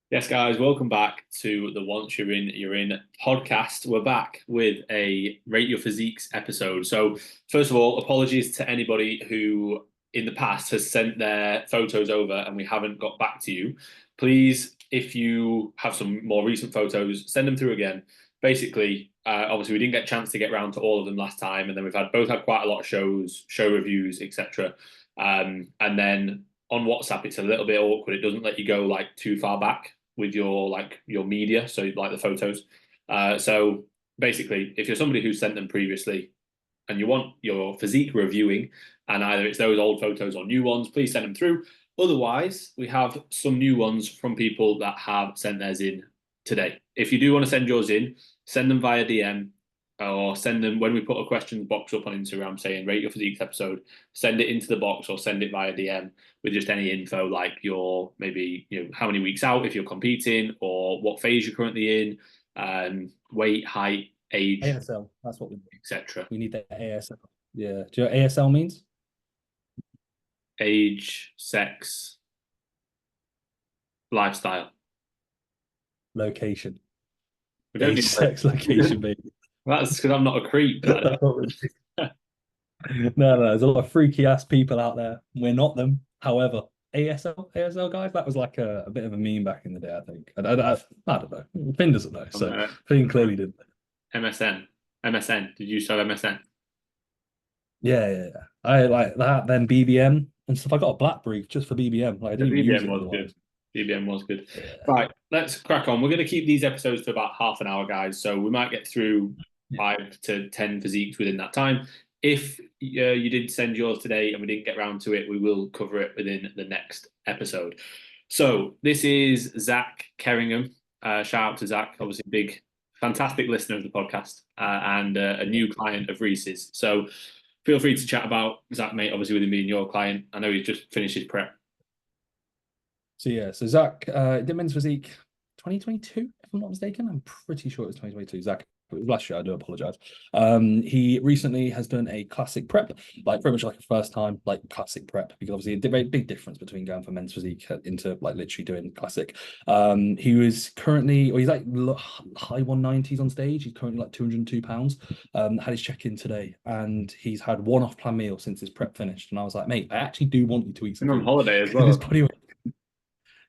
Yes, guys, welcome back to the Once You're In podcast. We're back with a Rate Your Physiques episode. So, first of all, apologies to anybody who in the past has sent their photos over and we haven't got back to you. Please, if you have some more recent photos, send them through again. Basically, obviously, we didn't get a chance to get round to all of them last time, and then we've had both had quite a lot of shows, show reviews, etc. And then on WhatsApp, it's a little bit awkward. It doesn't let you go like too far back with your media, so like the photos. So basically, if you're somebody who's sent them previously and you want your physique reviewing, and either it's those old photos or new ones, please send them through. Otherwise, we have some new ones from people that have sent theirs in today. If you do want to send yours in, send them via DM or send them when we put a questions box up on Instagram saying rate your physique episode, send it into the box or send it via DM with just any info like your maybe how many weeks out if you're competing or what phase you're currently in, weight, height, age, ASL. That's what we need. etc. We need the ASL. Yeah. Do you know what ASL means? Age, sex, lifestyle. Location. We don't Age, need sex, location, baby. that's because I'm not a creep. That's what we need. No, there's a lot of freaky ass people out there. We're not them. However, ASL guys, that was like a bit of a meme back in the day, I think. I don't know. Finn doesn't know. So Finn clearly didn't. MSN. MSN. Did you still have MSN? Yeah. I like that, then BBM and stuff. I got a BlackBerry just for BBM. Like I The didn't even use BBM it was otherwise. good. BBM was good. Yeah. Right, let's crack on. We're going to keep these episodes to about half an hour, guys. So we might get through Yeah. 5 to 10 physiques within that time. If you did send yours today and we didn't get round to it, we will cover it within the next episode. So this is Zach Kerringham. Shout out to Zach, obviously big, fantastic listener of the podcast and a new client of Reese's. So feel free to chat about Zach, mate. Obviously, with him being your client, I know he's just finished his prep. So Zach did men's physique 2022, if I'm not mistaken. I'm pretty sure it was 2022. Zach, it was last year. I do apologize. He recently has done a classic prep, like very much like a first time like classic prep, because obviously a very big difference between going for men's physique into like literally doing classic. He was currently, or he's like high 190s on stage. He's currently like 202 pounds. Had his check in today, and he's had one off plan meal since his prep finished. And I was like, mate, I actually do want you to eat some Been on food holiday as because his well. body.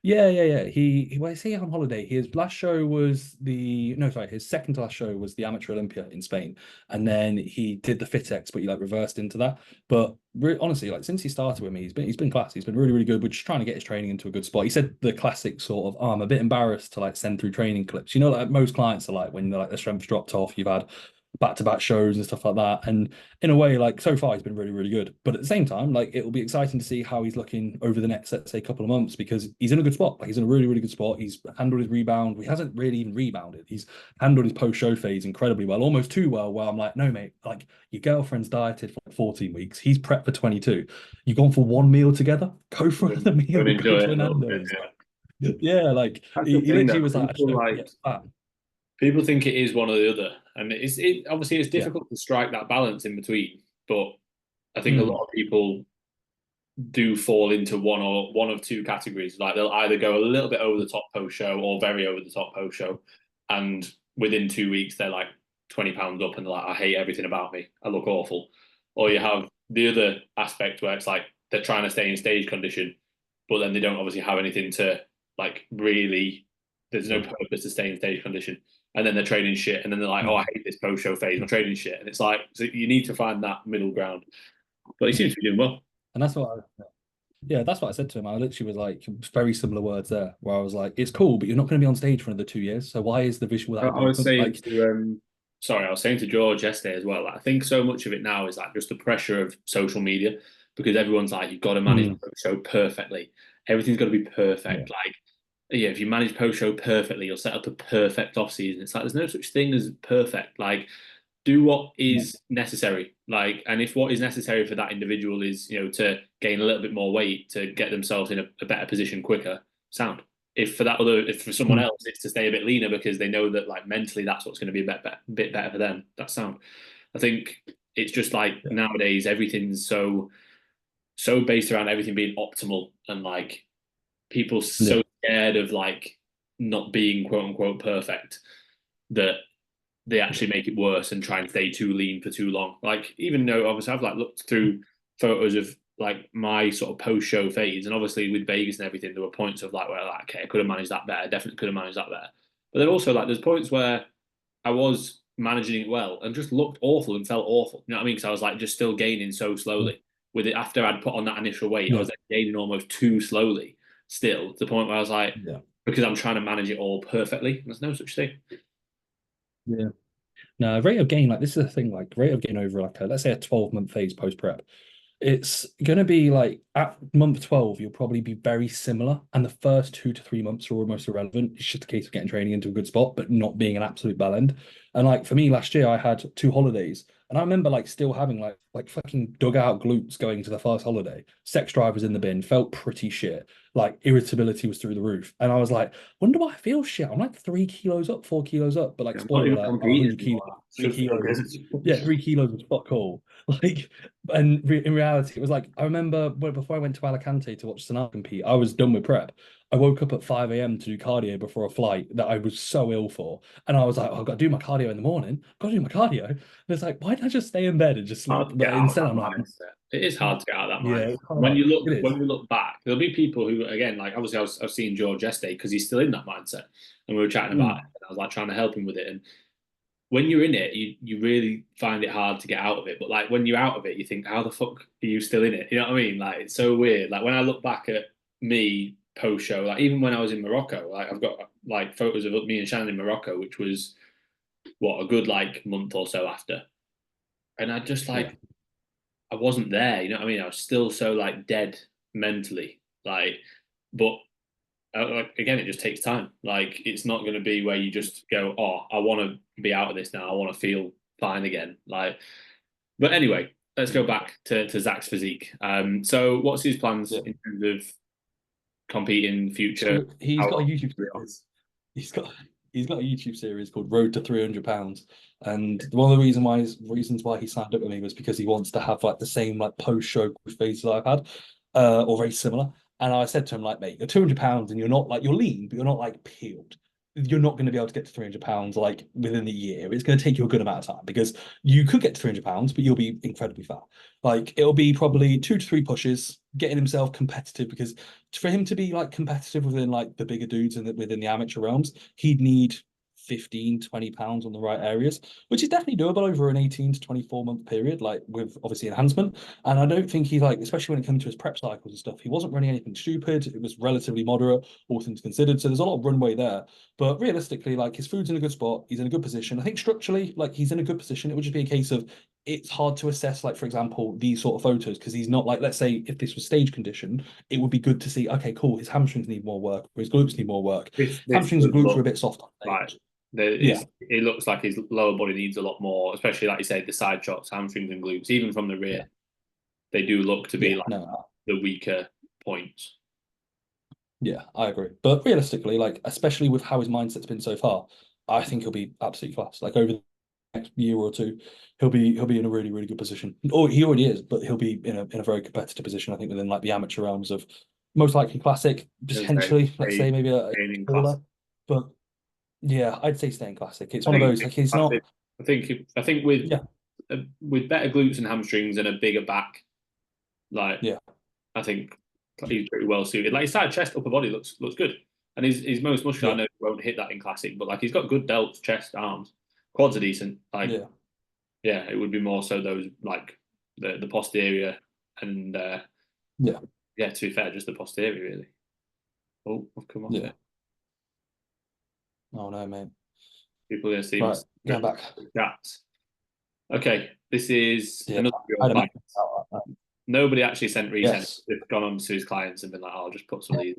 Yeah. He well, I say on holiday. His last show was the no, sorry, his second to last show was the Amateur Olympia in Spain, and then he did the Fitex, but he like reversed into that. But honestly, like since he started with me, he's been class. He's been really good. We're just trying to get his training into a good spot. He said the classic sort of, oh, I'm a bit embarrassed to like send through training clips. You know, like most clients are like when they're like their strength's dropped off. You've had back-to-back shows and stuff like that. And in a way, like so far, he's been really good. But at the same time, like it will be exciting to see how he's looking over the next, let's say, couple of months because he's in a good spot. Like he's in a really good spot. He's handled his rebound. He hasn't really even rebounded. He's handled his post-show phase incredibly well, almost too well. Where I'm like, no, mate, like your girlfriend's dieted for like 14 weeks. He's prepped for 22. You've gone for one meal together. Go for another Go meal. and Go enjoy to it a a little bit. Nando's. Yeah. Yeah, like That's the he thing, literally though. was like, I just People don't get like fat. people think it is one or the other, and obviously it's Yeah. difficult to strike that balance in between. But I think a Mm. lot of people do fall into one of two categories. Like they'll either go a little bit over the top post show or very over the top post show, and within 2 weeks they're like 20 pounds up and they're like, I hate everything about me. I look awful. Or you have the other aspect where it's like they're trying to stay in stage condition, but then they don't obviously have anything to like really. There's no purpose to stay in stage condition, and then they're training shit, and then they're like, oh, I hate this post show phase. I'm training shit, and it's like so you need to find that middle ground. But he seems to be doing well. And yeah, that's what I said to him. I literally was like, very similar words there, where I was like, it's cool, but you're not going to be on stage for another 2 years. So why is the visual I was equipment? saying Like, to sorry, I was saying to George yesterday as well. Like, I think so much of it now is like just the pressure of social media because everyone's like, you've got to manage mm, post show perfectly. Everything's got to be yeah, perfect. Like, yeah, if you manage post show perfectly, you'll set up a perfect off season. It's like there's no such thing as perfect. Like, do what yeah, is necessary. Like, and if what is necessary for that individual is, to gain a little bit more weight to get themselves in a better position quicker, sound. If for someone mm, else, it's to stay a bit leaner because they know that like mentally that's what's going to be a bit better for them. That's sound. I think it's just like yeah, nowadays everything's so based around everything being optimal and like people yeah, so scared of like not being quote unquote perfect that they actually make it worse and try and stay too lean for too long. Like, even though obviously I've like looked through photos of like my sort of post show fades, and obviously with Vegas and everything, there were points of like where like, okay, I could have managed that better, definitely could have managed that better. But then also like there's points where I was managing it well and just looked awful and felt awful. You know what I mean? Because I was like just still gaining so slowly. With it after I'd put on that initial weight, I Yeah. was like gaining almost too slowly still, to the point where I was like, Yeah. because I'm trying to manage it all perfectly. There's no such thing. Yeah. No, rate of gain, like this is the thing, like rate of gain over like a, let's say a 12-month phase post prep. It's gonna be like at month 12, you'll probably be very similar. And the first 2 to 3 months are almost irrelevant. It's just a case of getting training into a good spot, but not being an absolute bell end. And like for me last year, I had 2 holidays. And I remember like still having like fucking dug out glutes going to the first holiday. Sex drive was in the bin, felt pretty shit. Like irritability was through the roof. And I was like, wonder why I feel shit. I'm like 3 kilos up, 4 kilos up. But like I'm not spoiler even alert, I'm competing 100 kilos. anymore. It's Three just kilos. fucking. Yeah, 3 kilos was fuck all. Like, and in reality, it was like I remember before I went to Alicante to watch Sonata compete, I was done with prep. I woke up at 5 a.m. to do cardio before a flight that I was so ill for. And I was like, oh, I've got to do my cardio in the morning. I've got to do my cardio. And it's like, why did I just stay in bed and just Hard sleep? to get But out of instead, that I'm like, mindset. It is hard to get out of that yeah, mindset. it's hard. It is. When you look back, there'll be people who, again, like obviously I was seeing George yesterday because he's still in that mindset, and we were chatting about it. Mm. And I was like trying to help him with it. And when you're in it, you really find it hard to get out of it. But like when you're out of it, you think, how the fuck are you still in it? You know what I mean? Like it's so weird. Like when I look back at me post show, like even when I was in Morocco, like I've got like photos of me and Shannon in Morocco, which was what a good like month or so after, and I just Yeah. like I wasn't there. You know what I mean? I was still so like dead mentally. Like, but like again, it just takes time. Like, it's not going to be where you just go, "Oh, I want to be out of this now. I want to feel fine again." Like, but anyway, let's go back to Zach's physique. So what's his plans Yeah. in terms of competing in the future? So he's How got a long? YouTube series. He's got he's got a YouTube series called Road to 300 pounds. And one of the reasons why he signed up with me was because he wants to have like the same like post-show phases I've had, or very similar. And I said to him, like, mate, you're 200 pounds and you're not like you're lean, but you're not like peeled. You're not going to be able to get to 300 pounds like within the year. It's going to take you a good amount of time because you could get to 300 pounds, but you'll be incredibly fat. Like it'll be probably 2 to 3 pushes, getting himself competitive because for him to be like competitive within like the bigger dudes and within the amateur realms, he'd need 15, 20 pounds on the right areas, which is definitely doable over an 18 to 24 month period, like with obviously enhancement. And I don't think he like, especially when it comes to his prep cycles and stuff, he wasn't running anything stupid. It was relatively moderate, all things considered. So there's a lot of runway there. But realistically, like his food's in a good spot, he's in a good position. I think structurally, like he's in a good position. It would just be a case of it's hard to assess, like, for example, these sort of photos, because he's not like, let's say, if this was stage condition, it would be good to see, okay, cool, his hamstrings need more work, or his glutes need more work. This Hamstrings and does glutes are a look bit soft on like stage. Yeah, it looks like his lower body needs a lot more, especially like you say, the side shots, hamstrings and glutes, even from the yeah, rear. They do look to be yeah, like no, the weaker points. yeah, I agree. But realistically, like, especially with how his mindset's been so far, I think he'll be absolutely class. Like over the next year or two, he'll be in a really, really good position. Or he already is, but he'll be in a very competitive position, I think, within like the amateur realms of most likely classic, As I say, potentially, let's say maybe a training class. taller. But yeah, I'd say staying classic. It's I one of think those like he's I not. think I think Yeah, with better glutes and hamstrings and a bigger back, like yeah, I think he's pretty well suited. Like his side chest, upper body looks good, and his most muscular. I yeah, know he won't hit that in classic, but like he's got good delts, chest, arms, quads are decent. Like yeah, yeah, it would be more so those like the posterior and yeah, yeah. To be fair, just the posterior really. Oh, I've come off yeah. it. Oh no, mate. People are gonna see my Right, going back. chats. Okay, this is Yeah, another of I your had a mate. clients. Nobody actually sent resent. Yes. They've gone on to his clients and been like, "Oh, I'll just put some of these."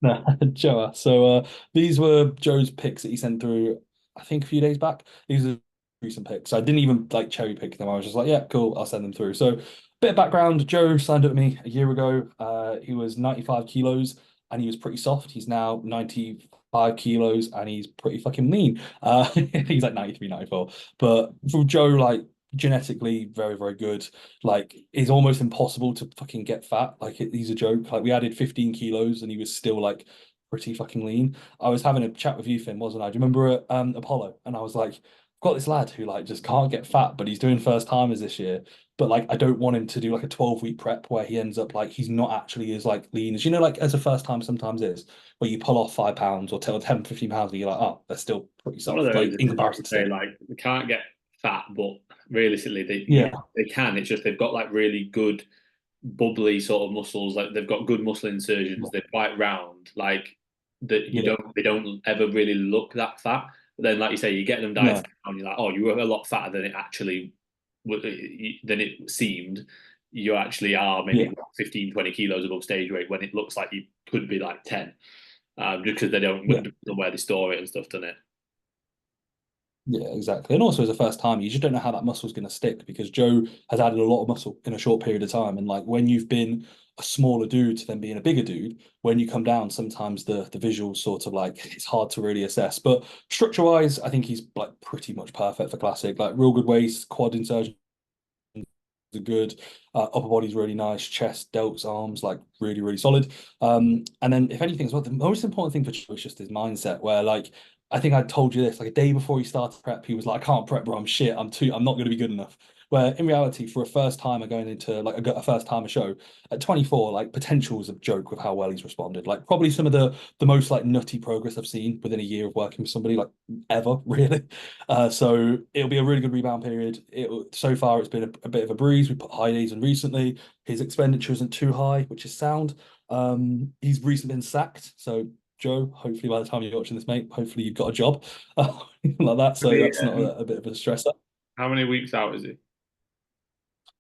No, Joe. So these were Joe's picks that he sent through, I think a few days back. These are recent picks. So I didn't even like cherry pick them. I was just like, yeah, cool, I'll send them through. So bit of background, Joe signed up with me a year ago. He was 95 kilos and he was pretty soft. He's now 95 kilos and he's pretty fucking lean. He's like 93, 94. But for Joe, like genetically very, very good. Like it's almost impossible to fucking get fat. Like he's a joke. Like we added 15 kilos and he was still like pretty fucking lean. I was having a chat with you, Finn, wasn't I? Do you remember at Apollo? And I was like, I've got this lad who like just can't get fat, but he's doing first timers this year. But like, I don't want him to do like a 12-week prep where he ends up like he's not actually as like lean as like as a first time sometimes is, where you pull off 5 pounds or 10, 15 pounds, and you're like, oh, they're still pretty One of soft, those like is in like you comparison to say, Steve. like they can't get fat, but realistically, Yeah, they can. It's just they've got like really good bubbly sort of muscles. Like they've got good muscle insertions. They're quite round. Like that you yeah, don't ever really look that fat. But then, like you say, you get them no, dieted and you're like, oh, you were a lot fatter than it actually than it seemed. You actually are yeah. maybe 15, 20 kilos above stage weight when it looks like you could be like 10. Just because they don't Yeah. know where they store it and stuff, doesn't it? Yeah, exactly. And also as a first time, you just don't know how that muscle's going to stick because Joe has added a lot of muscle in a short period of time. And like when you've been a smaller dude to then being a bigger dude, when you come down, sometimes the visuals sort of like it's hard to really assess. But structure wise, I think he's like pretty much perfect for classic. Like real good waist, quad insertion are good. Upper body's really nice. Chest, delts, arms, like really, really solid. And then if anything as well, the most important thing for Joe is just his mindset. Where like I think I told you this like a day before he started prep, he was like, "I can't prep, bro. I'm shit. I'm not going to be good enough." Where in reality, for a first timer going into like a first timer show at 24, like potential is a joke with how well he's responded. Like probably some of the most like nutty progress I've seen within a year of working with somebody like ever, really. So it'll be a really good rebound period. So far it's been a bit of a breeze. We put high days in recently. His expenditure isn't too high, which is sound. He's recently been sacked. So Joe, hopefully by the time you're watching this, mate, hopefully you've got a job like that. So that's not a bit of a stressor. How many weeks out is he?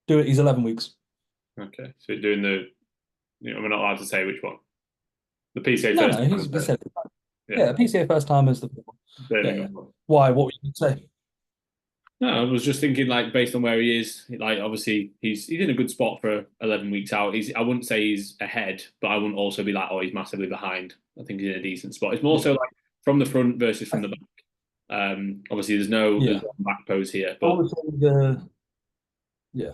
Do it. He's 11 weeks. Okay, so doing we're not allowed to say which one. The PCA No, first no, time, he said, yeah, yeah, PCA first time is the yeah, yeah. Birmingham one. Why? What would you say? No, I was just thinking, like, based on where he is, like, obviously he's in a good spot for 11 weeks out. I wouldn't say he's ahead, but I wouldn't also be like, oh, he's massively behind. I think he's in a decent spot. It's more Yeah, so like from the front versus from the back. Obviously there's yeah. one back pose here, I but would say the yeah.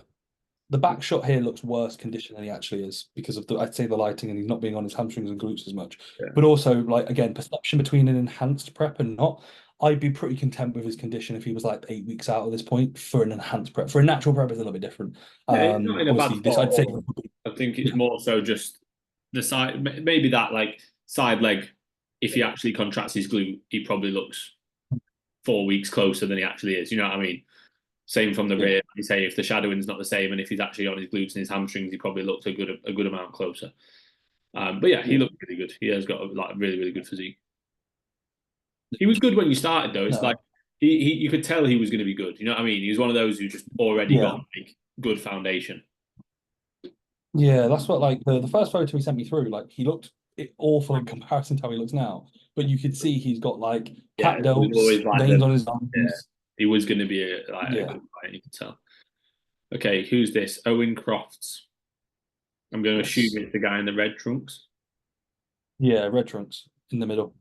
The back shot here looks worse condition than he actually is because of I'd say the lighting and he's not being on his hamstrings and glutes as much. yeah, But also, like again, perception between an enhanced prep and not. I'd be pretty content with his condition if he was like 8 weeks out at this point for an enhanced prep. For a natural prep, it's a little bit different. yeah, he's not in a bad Obviously, this spot at I'd say, all. I think it's yeah, more so just the side, maybe that like side leg. If he actually contracts his glute, he probably looks 4 weeks closer than he actually is. You know what I mean? Same from the yeah, rear. Like you say, if the shadowing's not the same, and if he's actually on his glutes and his hamstrings, he probably looks a good amount closer. But yeah, he yeah. looked really good. He has got a really really good physique. He was good when you started though. It's like No, he you could tell he was going to be good. You know what I mean? He was one of those who just already got yeah, like good foundation. yeah. That's what like the first photo he sent me through. Like he looked awful in comparison to how he looks now, but you could see he's got like Yeah, cat it was delts, always like veins the on his yeah. arms. He was going to be a Yeah. good fighter. You could tell. Okay, who's this? Owen Crofts. I'm going to assume Yes. it's the guy in the red trunks. Yeah, red trunks in the middle.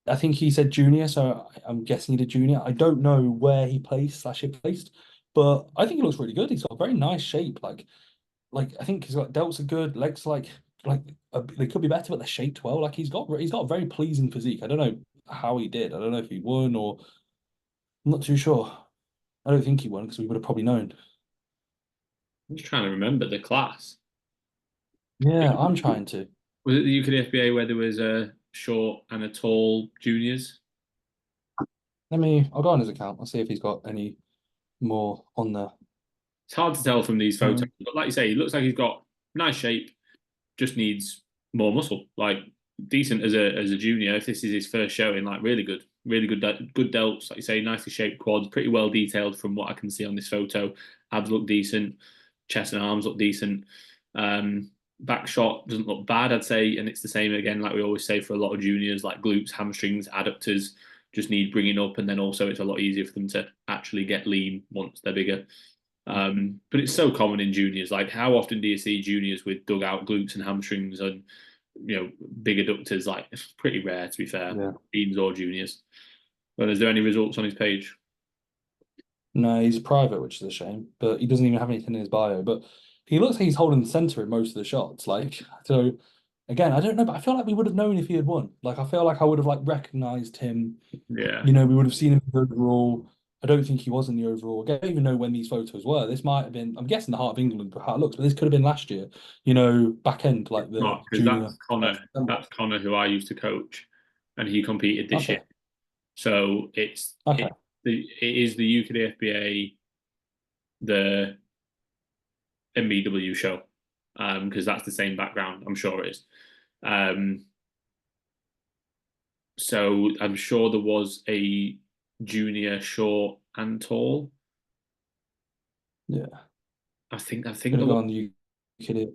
I think he said junior, so I'm guessing he did junior. I don't know where he placed slash he placed, but I think he looks really good. He's got a very nice shape. Like I think he's got delts are good, legs they could be better, but they're shaped well. Like he's got a very pleasing physique. I don't know how he did. I don't know if he won or I'm not too sure. I don't think he won because we would have probably known. I'm just trying to remember the class. Yeah, I'm trying to. Was it the UKFBA where there was a short and a tall juniors? I'll go on his account. I'll see if he's got any more on there. It's hard to tell from these photos, Um, but like you say, he looks like he's got nice shape. Just needs more muscle. Like decent as a junior. If this is his first showing, like really good, good delts. Like you say, nicely shaped quads, pretty well detailed from what I can see on this photo. Abs look decent, chest and arms look decent. Back shot doesn't look bad, I'd say, and it's the same again, like we always say for a lot of juniors, like glutes, hamstrings, adductors just need bringing up, and then also it's a lot easier for them to actually get lean once they're bigger. But it's so common in juniors. Like, how often do you see juniors with dug out glutes and hamstrings and big adductors? Like, it's pretty rare, to be fair, yeah. teens or juniors. But is there any results on his page? No, he's a private, which is a shame. But he doesn't even have anything in his bio. But he looks like he's holding the center in most of the shots. Like so, Again, I don't know, but I feel like we would have known if he had won. Like, I feel like I would have like recognized him. Yeah. You know, we would have seen him in the overall. I don't think he was in the overall. I don't even know when these photos were. This might have been, I'm guessing, the Heart of England for how it looks, but this could have been last year, you know, back end, like the Not because junior. that's Connor. That's Connor who I used to coach, and he competed this year. Okay. So Okay. it is the UKDFBA, the MBW show, because that's the same background. I'm sure it is. Um, so I'm sure there was a junior short and tall. Yeah. I think Could there have was. gone you could have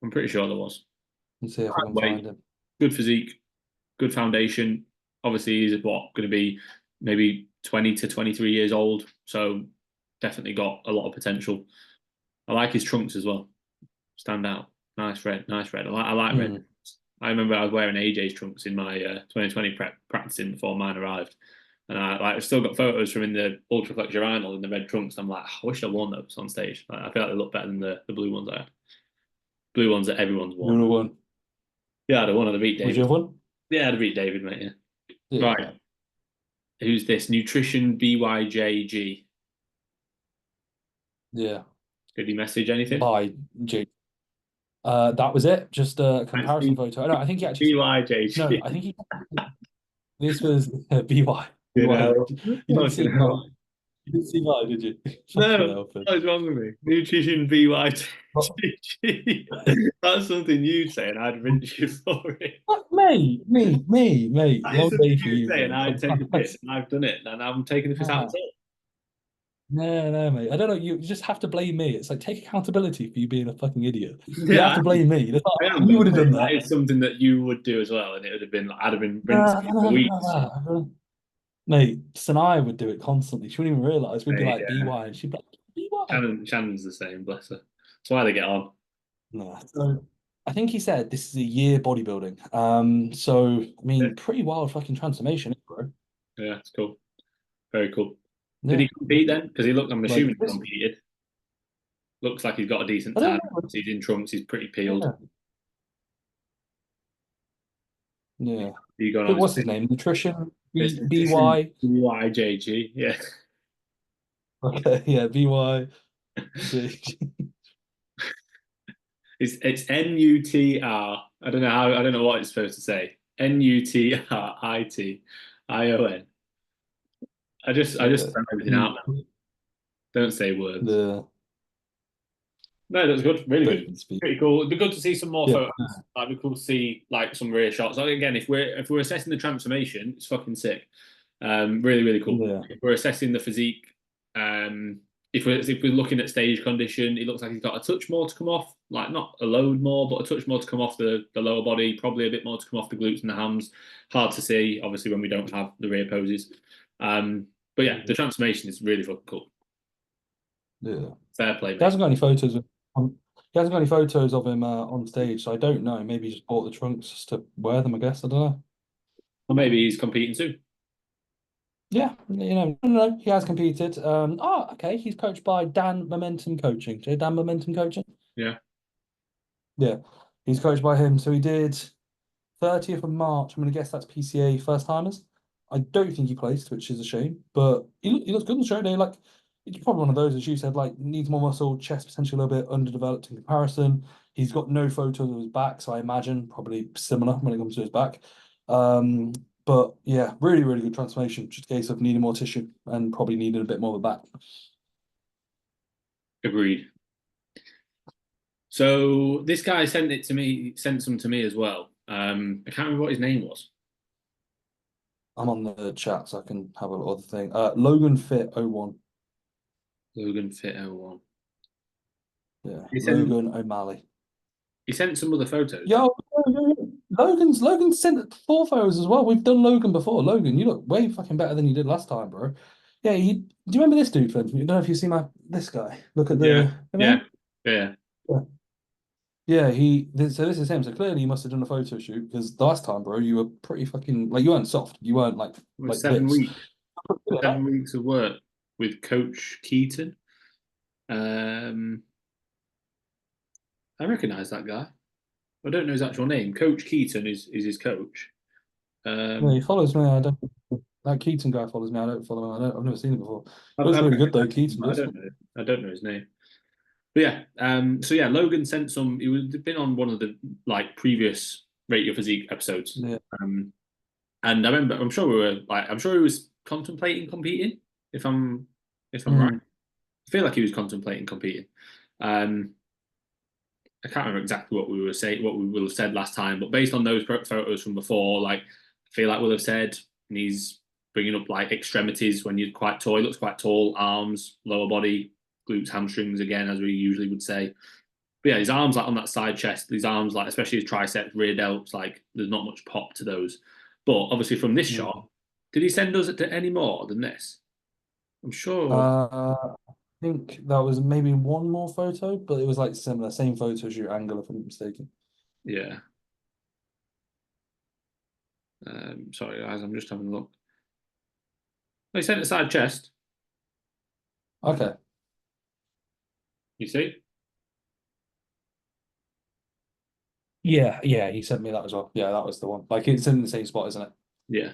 I'm pretty sure there was. and see if I Right can weight, find him. good physique, good foundation. Obviously, he's what going to be maybe 20 to 23 years old, so definitely got a lot of potential. I like his trunks as well. Stand out. Nice red, nice red. I like red. Mm. I remember I was wearing AJ's trunks in my 2020 prep practicing before mine arrived, and I've still got photos from in the Ultraflex urinal in the red trunks. I'm like, I wish I worn those on stage. I feel like they look better than the blue ones I had. Blue ones that everyone's You worn. would have won. Yeah, I'd have won. I'd have beat Would you David. have won? Yeah, I'd have beat David, mate. Yeah. Yeah. Right. Who's this? Nutrition BYJG. Yeah. Did he message anything? By G. That was it. Just a I comparison see photo. No, I think he actually. No, BYJG. I think he. This was BY. You BY. know, You didn't see fucking mine. hell. You didn't see mine, did you? Fucking No, hell, Finn. what is wrong with me? Nutrition BYJG. That's something you'd say, and I'd rinse you for it. Fuck me. That is Long something day for you'd you, say, and bro. I'd take the piss, and I've done it, and I'm taking the piss out of Nah. it. No, mate. I don't know. You just have to blame me. It's like take accountability for you being a fucking idiot. You have Yeah, to blame me. It's I like, am, you but would have done that that. is something that you would do as well, and it would have been, I'd have been rinsing Nah, you for weeks. Mate, Sanai would do it constantly. She wouldn't even realize. We'd be like Yeah. BY, and she'd be like, BY. Shannon's the same, bless her. That's why they get on. No. So I think he said this is a year bodybuilding. So I Yeah, mean, pretty wild fucking transformation, bro. yeah, it's cool. Very cool. Did Yeah. he compete then? Because he looked, I'm Like assuming he this. competed. Looks like he's got a decent I don't tan. know. He's in trunks. He's pretty peeled. Yeah. Yeah. He going on his What's his name? Nutrition it's BY. YJG. Yeah. Okay, yeah, BY. It's NUTR. I don't know how. I don't know what it's supposed to say. NUTRITION. I just spell everything out now. Don't say words. The No, that's good. Really don't good. even speak. Pretty cool. It'd be good to see some more Yeah, photos. Like, it'd be cool to see like some rear shots. Like, again, if we're assessing the transformation, it's fucking sick. Really, really cool. yeah, If we're assessing the physique, um, if we're looking at stage condition, it looks like he's got a touch more to come off. Like not a load more, but a touch more to come off the lower body. Probably a bit more to come off the glutes and the hams. Hard to see, obviously, when we don't have the rear poses. But yeah, the transformation is really fucking cool. yeah. Fair play, He mate. hasn't got any photos of he hasn't got any photos of him on stage, so I don't know. Maybe he just bought the trunks just to wear them, I guess. I don't know. Or maybe he's competing soon. Yeah, no, he has competed. Okay, he's coached by Dan Momentum Coaching. Do you know Dan Momentum Coaching? Yeah. Yeah, he's coached by him. So he did 30th of March. I'm going to guess that's PCA first timers. I don't think he placed, which is a shame, but he looks good on the show day. Like, he's probably one of those, as you said, like needs more muscle, chest potentially a little bit underdeveloped in comparison. He's got no photos of his back, so I imagine probably similar when it comes to his back. But yeah, really, really good transformation. Just a case of needing more tissue and probably needing a bit more of a back. Agreed. So this guy sent it to me, sent some to me as well. I can't remember what his name was. I'm on the chat, so I can have a little other thing. Logan Fit 01. Logan Fit 01. Yeah, He sent Logan O'Malley. he sent some other photos. Yo. Logan's sent 4 photos as well. We've done Logan before. Logan, you look way fucking better than you did last time, bro. Yeah, do you remember this dude, Finn? I don't know if you see this guy. Look at Yeah, the yeah, yeah. yeah. So this is him. So clearly you must have done a photo shoot because the last time, bro, you were pretty fucking like you weren't soft. You weren't like It was like seven this. weeks. 7 weeks of work with Coach Keaton. I recognise that guy. I don't know his actual name. Coach Keaton is his coach. Yeah, he Um, follows me. I don't. That Keaton guy follows me. I don't follow him. I've never seen him before. Looks I've really good though. recognised him, Keaton but does. I don't know his name. But yeah, so yeah, Logan sent some. He was been on one of the like previous Rate Your Physique episodes, Yeah. and I remember. I'm sure he was contemplating competing. If I'm right, Mm. I feel like he was contemplating competing. Um, I can't remember exactly what we were saying, what we will have said last time, but based on those photos from before, like I feel like we'll have said, and he's bringing up like extremities when you're quite tall. He looks quite tall, arms, lower body, glutes, hamstrings again, as we usually would say. But yeah, his arms like on that side chest, his arms like especially his triceps, rear delts, like there's not much pop to those. But obviously from this Mm. shot, did he send us to any more than this? I'm sure. I think that was maybe one more photo, but it was like similar, same photo shoot angle, if I'm not mistaken. Yeah. Sorry guys, I'm just having a look. He sent a side chest. Okay. You see? Yeah, yeah, he sent me that as well. Yeah, that was the one. Like it's in the same spot, isn't it? Yeah.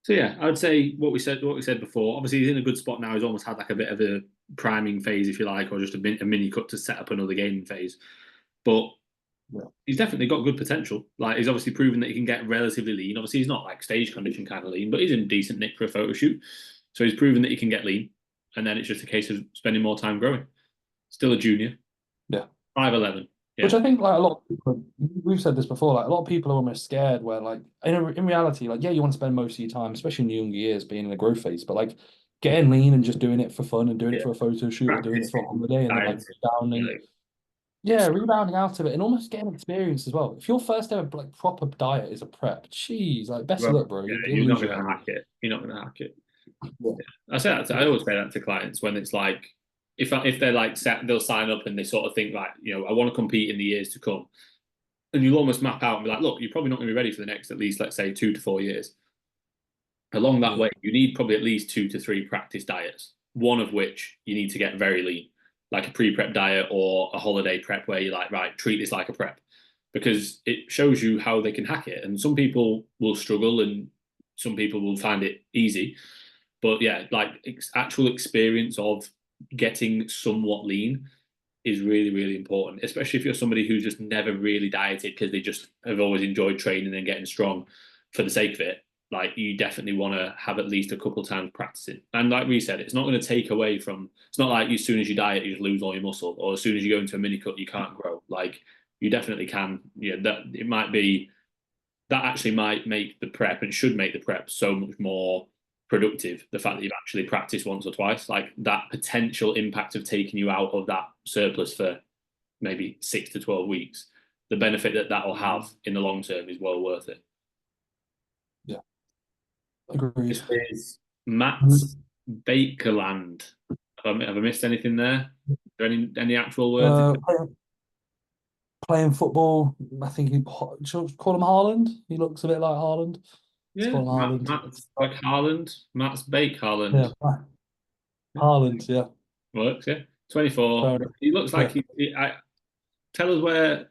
So yeah, I would say what we said before. Obviously, he's in a good spot now. He's almost had like a bit of a priming phase, if you like, or just a mini cut to set up another gaming phase. But Yeah. he's definitely got good potential. Like he's obviously proven that he can get relatively lean. Obviously, he's not like stage condition kind of lean, but he's in decent nick for a photo shoot. So he's proven that he can get lean, and then it's just a case of spending more time growing. Still a junior, Yeah. 5'11". Which Yeah, I think like a lot of people, we've said this before, like a lot of people are almost scared where like in reality, like yeah, you want to spend most of your time, especially in your younger years, being in a growth phase, but like getting lean and just doing it for fun and doing it yeah. for a photo shoot or doing it for a Practicing, holiday and then like dieting, rebounding. like, Yeah, rebounding out of it and almost getting experience as well. If your first ever like proper diet is a prep, jeez, like best of well, luck, bro. yeah, You'll you're not lose going your to head. hack it. You're not going to hack it. Yeah. I say that. I Yeah. always say that to clients when it's like if they're like set, they'll sign up and they sort of think like I want to compete in the years to come, and you'll almost map out and be like, look, you're probably not going to be ready for the next at least let's say 2 to 4 years. Along that Yeah. way, you need probably at least 2 to 3 practice diets. One of which you need to get very lean, like a pre-prep diet or a holiday prep where you're like, right, treat this like a prep, because it shows you how they can hack it. And some people will struggle, and some people will find it easy. But yeah, like actual experience of getting somewhat lean is really, really important, especially if you're somebody who's just never really dieted because they just have always enjoyed training and getting strong for the sake of it. Like you definitely want to have at least a couple times practicing. And like we said, it's not going to take away from. It's not like as soon as you diet you just lose all your muscle, or as soon as you go into a mini cut you can't grow. Like you definitely can. Yeah, that it might be that actually might make the prep and should make the prep so much more productive. The fact that you've actually practiced once or twice, like that potential impact of taking you out of that surplus for maybe 6 to 12 weeks, the benefit that that will have in the long term is well worth it. Yeah. Agreed. This is Matt's Mhm. Bakerland. Have I missed anything there? Is there any actual words? Uh, playing football, I think should we call him Haaland. He looks a bit like Haaland. Let's Yeah, call him Haaland. Matt's like Harland. Matt's Bake Yeah, Harland. Yeah, Haaland. Yeah, works. Yeah, 24. fair enough. He looks like Yeah. tell us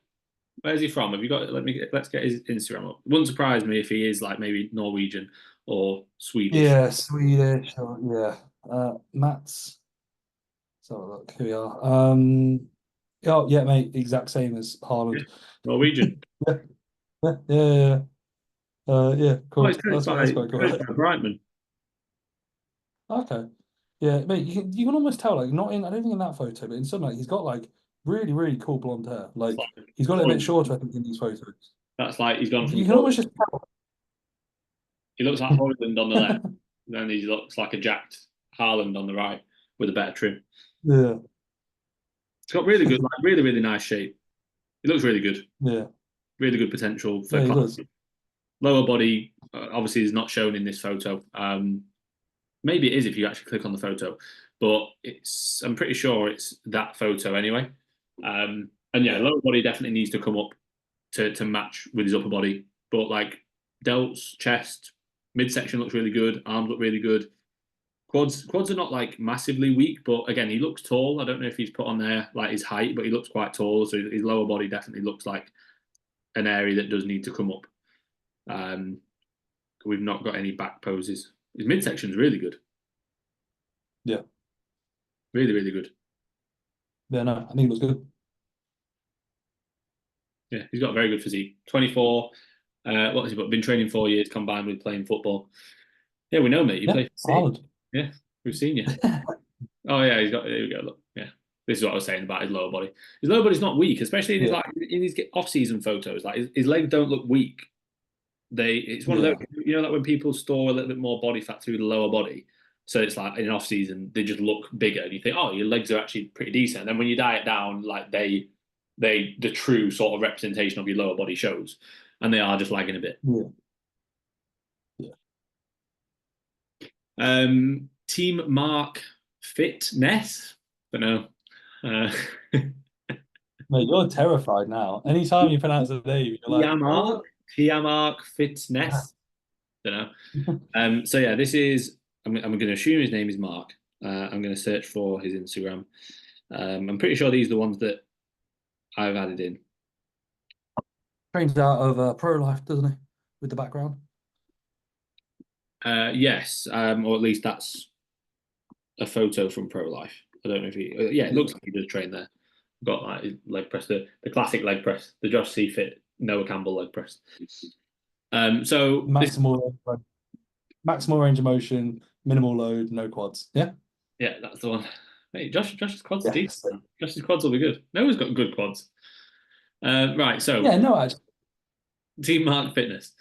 where's he from? Have you got? Let's get his Instagram up. It wouldn't surprise me if he is like maybe Norwegian or Swedish. Yeah, Swedish. Yeah. Mats. So look, here we are. Oh, yeah, mate, exact same as Yeah, Haaland. Norwegian. Yeah, yeah, yeah, yeah. Yeah, Oh, he's cool. That's quite cool. coached by Brightman. Okay. Yeah, mate, you can almost tell, like, not in, I don't think in that photo, but in some, like, he's got, like, really, really cool blonde hair. It's Like, like he's got it a bit Owen. shorter, I think, in these photos. That's like he's gone from You can almost just tell. he looks like Hoyland on the left, and then he looks like a jacked Harland on the right with a better trim. Yeah, It's got really good, like really, really nice shape. He looks really good. yeah, Really good potential for yeah, he class. does. Lower body obviously is not shown in this photo. Maybe it is if you actually click on the photo, but I'm pretty sure it's that photo anyway. And yeah, Yeah, lower body definitely needs to come up to match with his upper body. But like delts, chest, midsection looks really good, arms look really good. Quads are not like massively weak, but again, he looks tall. I don't know if he's put on there like his height, but he looks quite tall. So his lower body definitely looks like an area that does need to come up. We've not got any back poses. His midsection's really good. Yeah. Really, really good. Yeah, no, I think it was good. Yeah, he's got a very good physique. 24. What has he been training 4 years combined with playing football? Yeah, we know, mate. You Yeah, play for City. Ireland. Yeah, we've seen you. Oh yeah, he's got. There we go. Look, yeah. This is what I was saying about his lower body. His lower body's not weak, especially in his Yeah. like in his off-season photos. Like his legs don't look weak. It's one of Yeah. those, like when people store a little bit more body fat through the lower body. So it's like in off season they just look bigger, and you think, oh, your legs are actually pretty decent. And then when you diet down, like the true sort of representation of your lower body shows, and they are just lagging a bit. Yeah. Yeah. Team Mark Fitness. Don't know. Mate, you're terrified now. Anytime you pronounce a name, you're like, oh. Mark Fitness. Don't know. So yeah, this is. I'm going to assume his name is Mark. I'm going to search for his Instagram. I'm pretty sure these are the ones that I've added in. Trains out of Pro Life, doesn't he? With the background. Yes, or at least that's a photo from Pro Life. I don't know if he. Yeah, it looks like he does train there. Got like his leg press, the classic leg press, the Josh Seafit Noah Campbell leg press. So maximal range of motion, minimal load, no quads. Yeah. Yeah, that's the one. Hey, Josh's quads are Yes. decent. Josh's quads will be good. Noah's got good quads. Right, so Yeah, no, actually. Team Mark Fitness.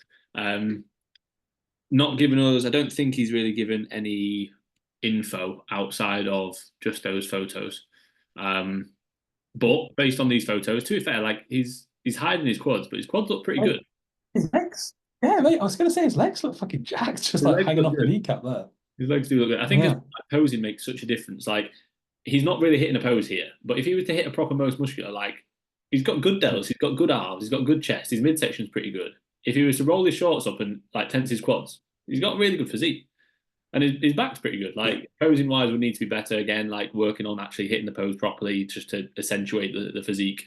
Not giving us. I don't think he's really given any info outside of just those photos. But based on these photos, to be fair, like he's hiding his quads, but his quads look pretty good. His legs. Yeah, mate, I was going to say his legs look fucking jacked, just His like legs hanging look off the good. kneecap there. His legs do look good. I think his posing makes such a difference. Like he's not really hitting a pose here, but if he was to hit a proper most muscular, like he's got good delts, he's got good arms, he's got good chest, his midsection's pretty good. If he was to roll his shorts up and like tense his quads, he's got really good physique. And his back's pretty good. Like posing wise would need to be better again, like working on actually hitting the pose properly just to accentuate the physique.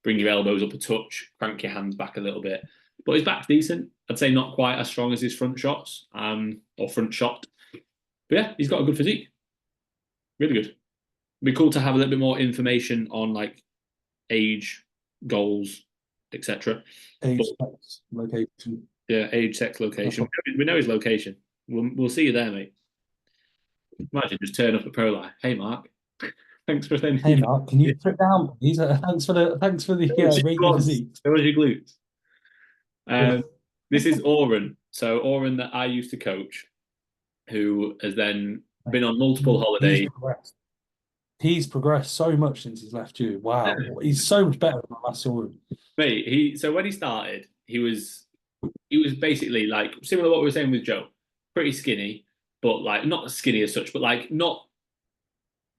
Bring your elbows up a touch, crank your hands back a little bit. But his back's decent. I'd say not quite as strong as his front shots, or front shot. But yeah, he's got a good physique. Really good. It'd be cool to have a little bit more information on like age, goals, etc. Age, sex, location. Yeah, age, sex, location. We know his location. We'll see you there, mate. Imagine just turn up at Pro Life. Hey, Mark. Thanks for sending. Hey, Mark, can you sit down, please? Thanks for the rate your physique. There was your glutes. This is Aurin. So Aurin that I used to coach, who has then been on multiple holidays. He's progressed so much since he's left you. Wow, he's so much better than I saw him. Mate, so when he started, he was basically like similar to what we were saying with Joe, pretty skinny, but like not skinny as such, but like not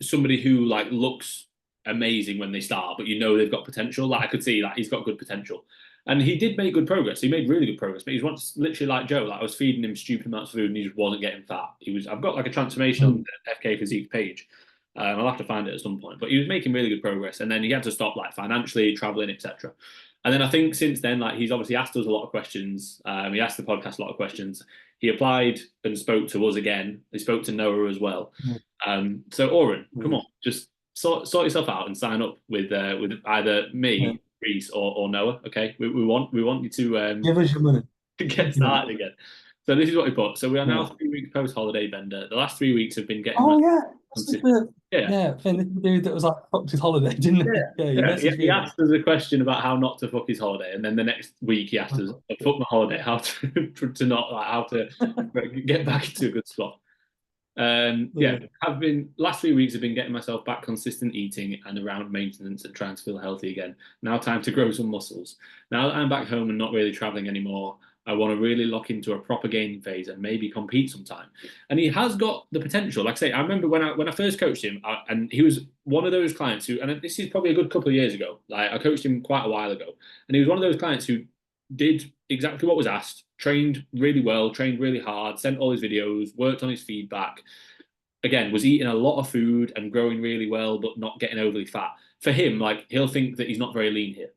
somebody who like looks amazing when they start, but you know they've got potential. Like I could see that he's got good potential. And he did make good progress. He made really good progress. But he's once literally like Joe. Like I was feeding him stupid amounts of food, and he just wasn't getting fat. I've got like a transformation on the FK Physique page. I'll have to find it at some point. But he was making really good progress, and then he had to stop like financially, traveling, etc. And then I think since then, like he's obviously asked us a lot of questions. He asked the podcast a lot of questions. He applied and spoke to us again. He spoke to Noah as well. So Aurin, come on, just sort yourself out and sign up with either me, Reese, or Noah. Okay, we want you to give us your money. Get started again. So this is what we put. So we are now 3 weeks post holiday bender. The last 3 weeks have been getting. Oh yeah, Finn, this dude that was like fucked his holiday, didn't he? He asked us a question about how not to fuck his holiday, and then the next week he asked us, "Fuck my holiday, how to not like how to get back into a good spot." I've been last 3 weeks have been getting myself back consistent eating and around maintenance and trying to feel healthy again. Now time to grow some muscles. Now that I'm back home and not really traveling anymore, I want to really lock into a proper gaming phase and maybe compete sometime. And he has got the potential. Like I say, I remember when I first coached him, and he was one of those clients who, and this is probably a good couple of years ago. Like I coached him quite a while ago, and he was one of those clients who did exactly what was asked, trained really well, trained really hard, sent all his videos, worked on his feedback. again, was eating a lot of food and growing really well, but not getting overly fat. For him, like he'll think that he's not very lean here,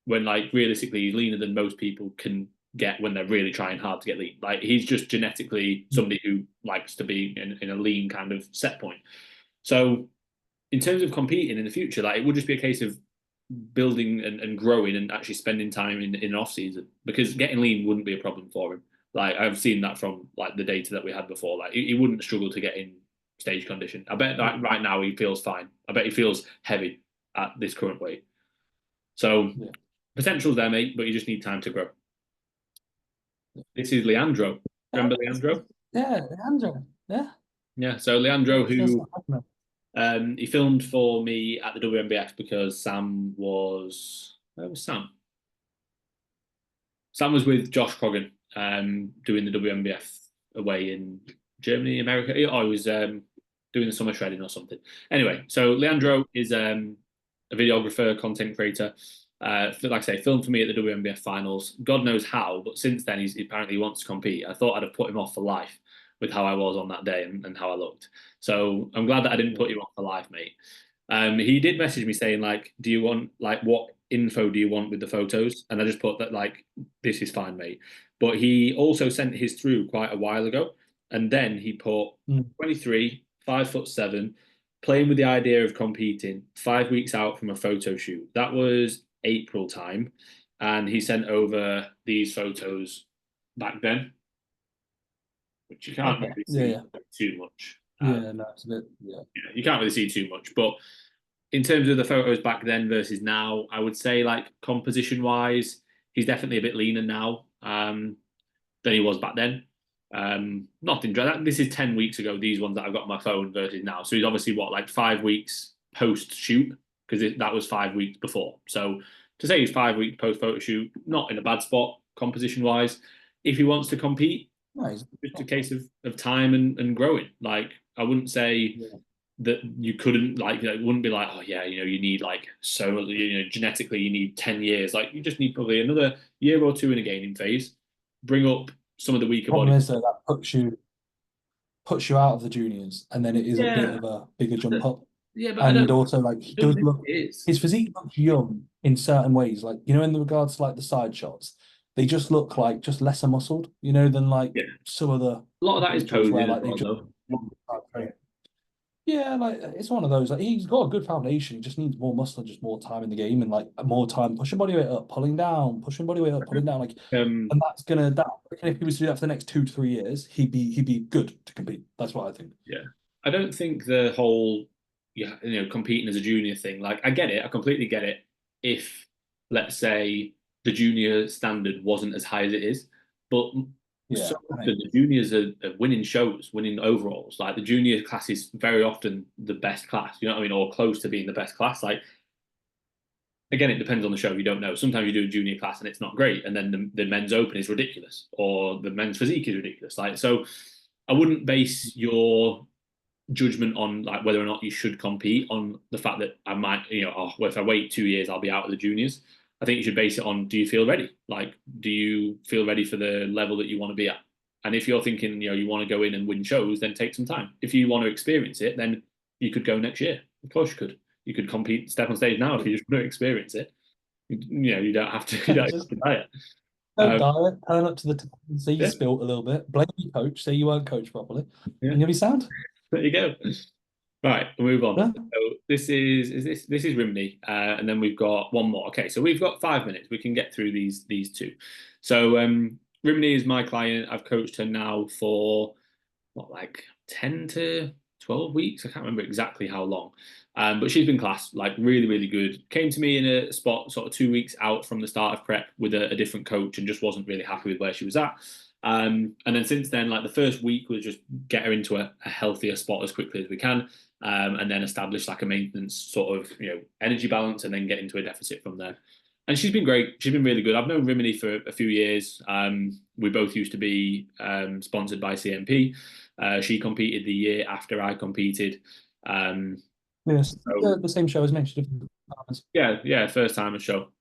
when like realistically he's leaner than most people can get when they're really trying hard to get lean. Like he's just genetically somebody who likes to be in a lean kind of set point. So in terms of competing in the future, like it would just be a case of building and growing and actually spending time in off season, because getting lean wouldn't be a problem for him. Like I've seen that from like the data that we had before. Like he wouldn't struggle to get in stage condition. I bet that right now he feels fine. I bet he feels heavy at this current weight. So potential's there, mate, but you just need time to grow. This is Leandro. Remember Leandro? Yeah, Leandro. Yeah. Yeah. So Leandro, who he filmed for me at the WMBF because Sam was, where was Sam? Sam was with Josh Croggan doing the WMBF away in Germany, America. Or he was doing the summer shredding or something. Anyway, so Leandro is a videographer, content creator. Like I say, filmed for me at the WMBF finals. God knows how, but since then he apparently wants to compete. I thought I'd have put him off for life with how I was on that day and how I looked. So I'm glad that I didn't put you off for life, mate. He did message me saying like, do you want like what info do you want with the photos? And I just put that like, this is fine, mate. But he also sent his through quite a while ago, and then he put 23, 5'7", playing with the idea of competing 5 weeks out from a photo shoot. That was April time, and he sent over these photos back then, which you can't really see too much. No, it's a bit, you can't really see too much, but in terms of the photos back then versus now, I would say like composition wise, he's definitely a bit leaner now than he was back then. Nothing. This is 10 weeks ago. These ones that I've got on my phone versus now. So he's obviously what, like 5 weeks post shoot, because that was 5 weeks before. So to say he's 5 weeks post photo shoot, not in a bad spot composition wise. If he wants to compete, it's just a case of time and growing. Like I wouldn't say that you couldn't, like, it wouldn't be like, oh yeah, you need like genetically you need 10 years. Like you just need probably another year or two in a gaining phase. Bring up some of the weaker problem bodies. is that puts you out of the juniors, and then it is a bit of a bigger jump up. Yeah, but and also like he does look, his physique looks young in certain ways. Like in the regards to like the side shots, they just look like just lesser muscled, than like some of the. A lot of that is posing where, like, as well, yeah, like it's one of those. Like he's got a good foundation. He just needs more muscle, just more time in the game, and like more time pushing body weight up, pulling down, pushing body weight up, pulling down. Like, and that's gonna if he was to do that for the next 2 to 3 years, he'd be good to compete. That's what I think. Yeah, I don't think the whole competing as a junior thing. Like I get it, I completely get it. If let's say the junior standard wasn't as high as it is, but so often the juniors are winning shows, winning overalls. Like the junior class is very often the best class, you know what I mean, or close to being the best class. Like again, it depends on the show. You don't know. Sometimes you do a junior class and it's not great, and then the men's open is ridiculous, or the men's physique is ridiculous. Like so, I wouldn't base your judgment on like whether or not you should compete on the fact that I might, well, if I wait 2 years, I'll be out of the juniors. I think you should base it on, do you feel ready? Like, do you feel ready for the level that you want to be at? And if you're thinking, you want to go in and win shows, then take some time. If you want to experience it, then you could go next year. Of course you could. You could compete, step on stage now if you just want to experience it. You don't have to. You don't have to diet. Don't diet. Turn up to the time. Say you spilt a little bit. Blame your coach. Say you weren't coached properly, and you'll be sound. There you go. Right, we'll move on. So this is Rimney, and then we've got one more. Okay, so we've got 5 minutes. We can get through these two. So Rimney is my client. I've coached her now for like 10 to 12 weeks. I can't remember exactly how long, but she's been class, like really, really good. Came to me in a spot sort of 2 weeks out from the start of prep with a different coach, and just wasn't really happy with where she was at. And then since then, like the first week was just get her into a healthier spot as quickly as we can, and then establish like a maintenance sort of energy balance, and then get into a deficit from there. And she's been great. She's been really good. I've known Rimini for a few years. We both used to be sponsored by CMP. She competed the year after I competed. Yes, so, the same show as me. Yeah, first time a show.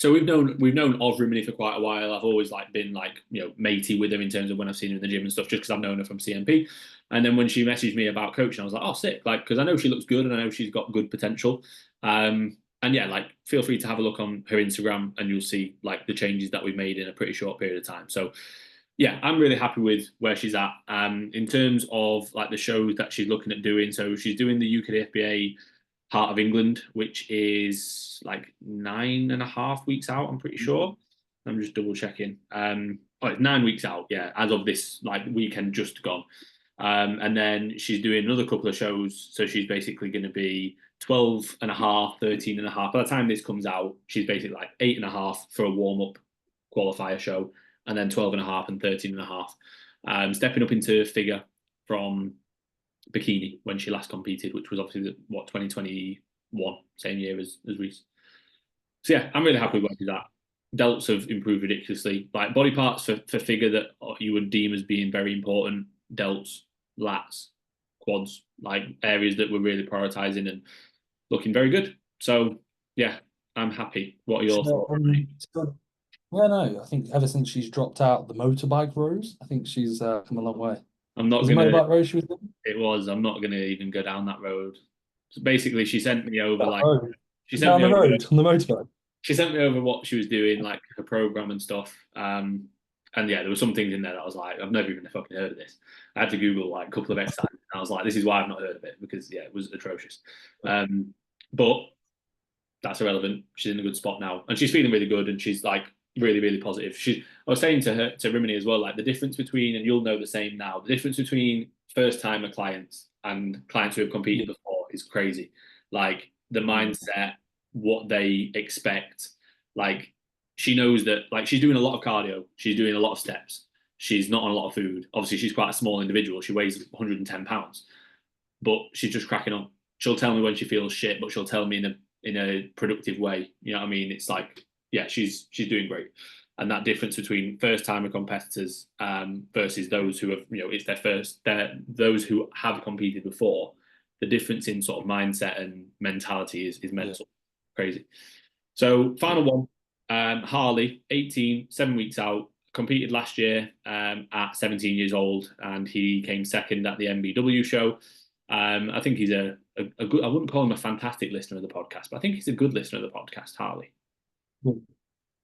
So we've known of Rimini for quite a while. I've always like been like matey with her in terms of when I've seen her in the gym and stuff, just because I've known her from CMP. And then when she messaged me about coaching, I was like, oh, sick! Like because I know she looks good and I know she's got good potential. And yeah, like feel free to have a look on her Instagram and you'll see like the changes that we've made in a pretty short period of time. So yeah, I'm really happy with where she's at. In terms of like the shows that she's looking at doing, so she's doing the UKDFBA Heart of England, which is like 9.5 weeks out. I'm pretty sure. I'm just double checking. Oh, it's 9 weeks out. Yeah, as of this like weekend just gone. And then she's doing another couple of shows. So she's basically going to be 12 and a half, 13 and a half. By the time this comes out, she's basically like 8.5 for a warm up qualifier show, and then 12 and a half and 13 and a half. Stepping up into figure from bikini when she last competed, which was obviously 2021, same year as Reese. So yeah, I'm really happy with where she's at. Delts have improved ridiculously. Like body parts for figure that you would deem as being very important, delts, lats, quads, like areas that we're really prioritizing and looking very good. So yeah, I'm happy. What are your thoughts? Yeah, no, I think ever since she's dropped out the motorbike rows, I think she's come a long way. I'm not Was it gonna. motorbike rows she was doing? It was. I'm not gonna even go down that road. So basically, she sent me over That like road. she sent Down me the over road on the motorbike. she sent me over what she was doing, like her program and stuff. And yeah, there were some things in there that I was like, I've never even fucking heard of this. I had to Google like a couple of exercises, and I was like, this is why I've not heard of it because yeah, it was atrocious. But that's irrelevant. She's in a good spot now, and she's feeling really good, and she's like really, really positive. I was saying to Rimini as well, like the difference between, and you'll know the same now, the difference between first timer clients and clients who have competed before is crazy. Like the mindset, what they expect. Like she knows that, like she's doing a lot of cardio, she's doing a lot of steps, she's not on a lot of food. Obviously, she's quite a small individual. She weighs 110 pounds, but she's just cracking on. She'll tell me when she feels shit, but she'll tell me in a productive way. You know what I mean? It's like, yeah, she's doing great. And that difference between first timer competitors versus those who have, it's their first, those who have competed before, the difference in sort of mindset and mentality is mental, crazy. So final one, Harley, 18, 7 weeks out, competed last year at 17 years old, and he came second at the MBW show. I think he's a good. I wouldn't call him a fantastic listener of the podcast, but I think he's a good listener of the podcast. Harley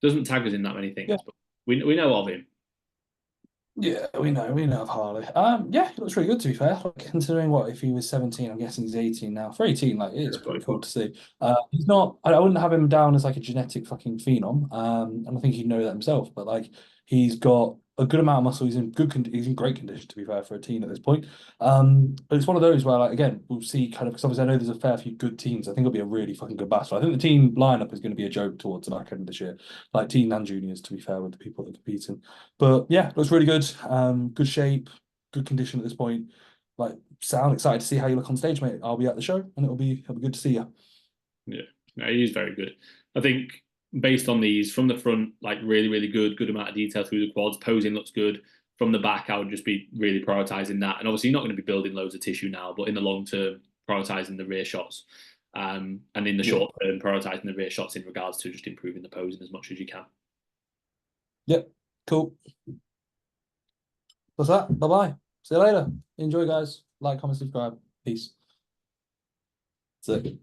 doesn't tag us in that many things, but we know of him. Yeah, we know of Harley. Yeah, he looks really good to be fair. Considering what if he was 17, I'm guessing he's 18 now. For 18, like it's pretty cool to see. He's not. I wouldn't have him down as like a genetic fucking phenom. And I think he'd know that himself. But like, he's got a good amount of muscle. He's in he's in great condition to be fair for a teen at this point. But it's one of those where like again we'll see kind of because obviously I know there's a fair few good teams. I think it'll be a really fucking good battle. I think the team lineup is going to be a joke towards the back end of this year, like teen and juniors to be fair with the people that are competing. But yeah, looks really good. Good shape, good condition at this point. Like, sound excited to see how you look on stage, mate. I'll be at the show, and it'll be good to see you. Yeah, no, he is very good. I think based on these from the front, like really, really good amount of detail through the quads. Posing looks good. From the back, I would just be really prioritizing that. And obviously, you're not going to be building loads of tissue now, but in the long term, prioritizing the rear shots. And in the short term, prioritizing the rear shots in regards to just improving the posing as much as you can. Yep, cool. That's that. Bye bye. See you later. Enjoy, guys. Like, comment, subscribe. Peace. That's it.